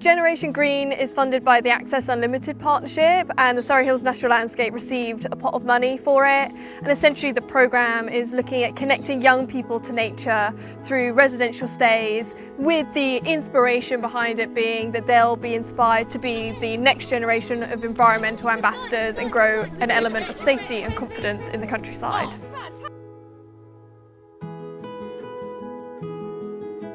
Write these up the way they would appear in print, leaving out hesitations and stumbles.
Generation Green is funded by the Access Unlimited partnership, and the Surrey Hills Natural Landscape received a pot of money for it. And essentially the programme is looking at connecting young people to nature through residential stays, with the inspiration behind it being that they'll be inspired to be the next generation of environmental ambassadors and grow an element of safety and confidence in the countryside.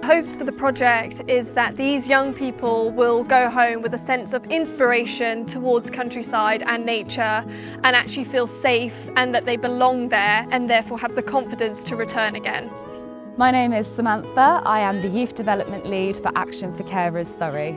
Hopes for the project is that these young people will go home with a sense of inspiration towards countryside and nature, and actually feel safe and that they belong there, and therefore have the confidence to return again. My name is Samantha. I am the Youth Development Lead for Action for Carers Surrey.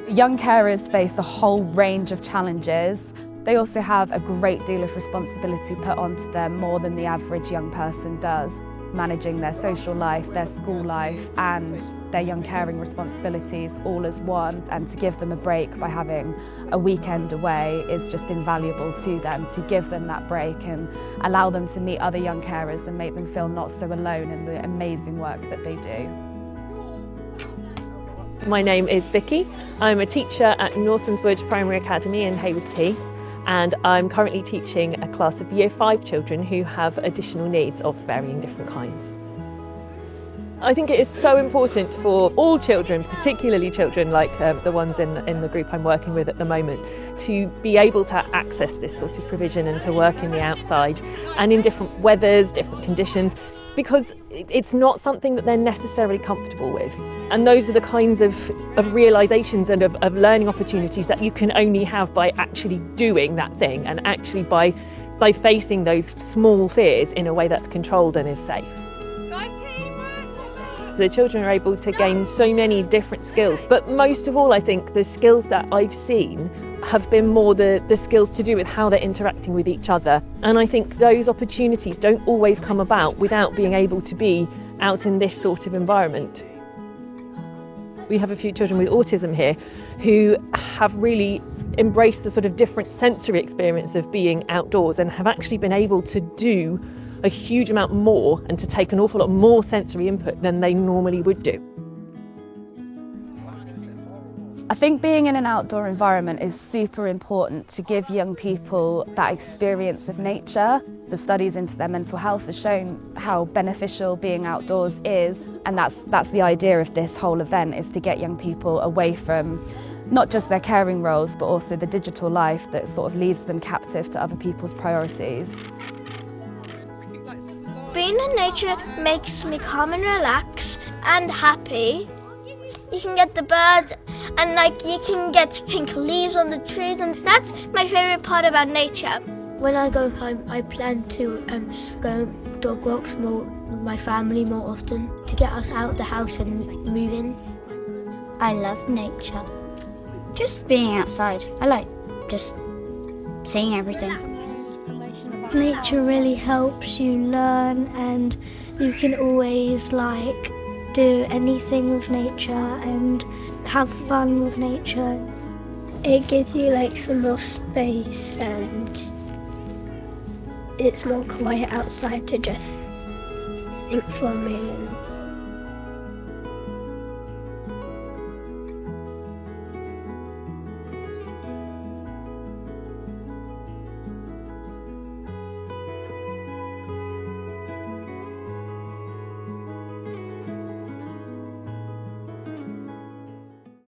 Young carers face a whole range of challenges. They also have a great deal of responsibility put onto them, more than the average young person does. Managing their social life, their school life and their young caring responsibilities all as one, and to give them a break by having a weekend away is just invaluable to them, to give them that break and allow them to meet other young carers and make them feel not so alone in the amazing work that they do. My name is Vicky. I'm a teacher at Nortonswood Primary Academy in Haywards Heath, and I'm currently teaching a class of Year 5 children who have additional needs of varying different kinds. I think it is so important for all children, particularly children like the ones in the group I'm working with at the moment, to be able to access this sort of provision and to work in the outside and in different weathers, different conditions, because it's not something that they're necessarily comfortable with. And those are the kinds of realisations and of learning opportunities that you can only have by actually doing that thing, and actually by facing those small fears in a way that's controlled and is safe. The children are able to gain so many different skills, but most of all I think the skills that I've seen have been more the skills to do with how they're interacting with each other. And I think those opportunities don't always come about without being able to be out in this sort of environment. We have a few children with autism here who have really embraced the sort of different sensory experience of being outdoors, and have actually been able to do a huge amount more and to take an awful lot more sensory input than they normally would do. I think being in an outdoor environment is super important to give young people that experience of nature. The studies into their mental health have shown how beneficial being outdoors is, and that's the idea of this whole event, is to get young people away from not just their caring roles but also the digital life that sort of leaves them captive to other people's priorities. Being in nature makes me calm and relaxed and happy. You can get the birds, and you can get pink leaves on the trees, and that's my favourite part about nature. When I go home, I plan to go dog walks more with my family more often, to get us out of the house and move in. I love nature. Just being outside. I like just seeing everything. Nature really helps you learn, and you can always do anything with nature and have fun with nature. It gives you some more space, and it's more quiet outside to just think for me.